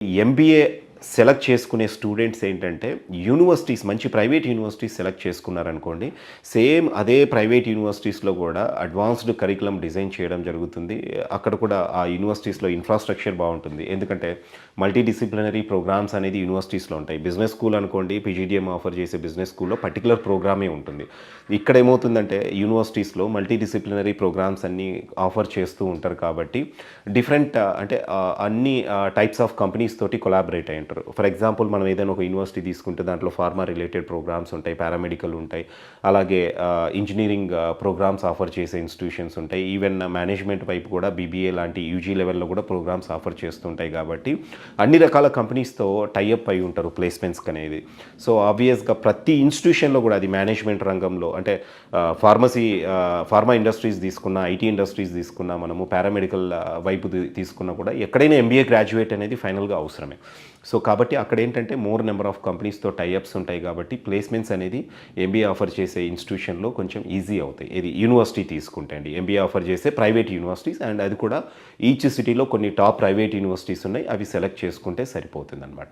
MBA select చేసుకునే students ఏంటంటే, universities మంచి ప్రైవేట్ యూనివర్సిటీస్ సెలెక్ట్ చేసుకున్నారనుకోండి, సేమ్ అదే ప్రైవేట్ యూనివర్సిటీస్‌లో గూడా అడ్వాన్స్‌డ్ కరిక్యులమ్ డిజైన్ చేయడం జరుగుతుంది. అక్కడ కూడా ఆ యూనివర్సిటీస్‌లో ఇన్‌ఫ్రాస్ట్రక్చర్ బావుంటుంది. ఎందుకంటే, మల్టీ డిసిప్లినరీ ప్రోగ్రామ్స్ అనేది యూనివర్సిటీస్‌లో ఉంటాయి. బిజినెస్ స్కూల్ అనుకోండి, పీజీడీఎం ఆఫర్ చేసే బిజినెస్ స్కూల్‌లో పర్టిక్యులర్ ప్రోగ్రామే ఉంటుంది. ఇక్కడ ఏమవుతుందంటే, యూనివర్సిటీస్‌లో మల్టీ డిసిప్లినరీ ప్రోగ్రామ్స్ అన్నీ ఆఫర్ చేస్తూ ఉంటారు కాబట్టి, డిఫరెంట్ అన్ని టైప్స్ ఆఫ్ కంపెనీస్ తోటి కొలాబరేట్ అయ్యి ఉంటారు. ఫర్ ఎగ్జాంపుల్ మనం ఏదైనా ఒక యూనివర్సిటీ తీసుకుంటే దాంట్లో ఫార్మా రిలేటెడ్ ప్రోగ్రామ్స్ ఉంటాయి, పారామెడికల్ ఉంటాయి, అలాగే ఇంజనీరింగ్ ప్రోగ్రామ్స్ ఆఫర్ చేసే ఇన్స్టిట్యూషన్స్ ఉంటాయి. ఈవెన్ మేనేజ్మెంట్ వైపు కూడా బీబీఏ లాంటి యూజీ లెవెల్లో కూడా ప్రోగ్రామ్స్ ఆఫర్ చేస్తుంటాయి కాబట్టి అన్ని రకాల కంపెనీస్తో టైఅప్ అయి ఉంటారు ప్లేస్మెంట్స్కి అనేది. సో ఆబ్వియస్గా ప్రతి ఇన్స్టిట్యూషన్లో కూడా అది మేనేజ్మెంట్ రంగంలో అంటే ఫార్మా ఇండస్ట్రీస్ తీసుకున్నా, ఐటీ ఇండస్ట్రీస్ తీసుకున్నా, మనము పారామెడికల్ వైపు తీసుకున్నా కూడా ఎక్కడైనా ఎంబీఏ గ్రాడ్యుయేట్ అనేది ఫైనల్గా అవసరమే. సో కాబట్టి అక్కడ ఏంటంటే మోర్ నెంబర్ ఆఫ్ కంపెనీస్తో టైఅప్స్ ఉంటాయి కాబట్టి ప్లేస్మెంట్స్ అనేది ఎంబీఏ ఆఫర్ చేసే ఇన్స్టిట్యూషన్లో కొంచెం ఈజీ అవుతాయి. ఇది యూనివర్సిటీ తీసుకుంటే అండి, ఎంబీఏ ఆఫర్ చేసే ప్రైవేట్ యూనివర్సిటీస్, అండ్ అది కూడా ఈచ్ సిటీలో కొన్ని టాప్ ప్రైవేట్ యూనివర్సిటీస్ ఉన్నాయి, అవి సెలెక్ట్ చేసుకుంటే సరిపోతుందన్నమాట.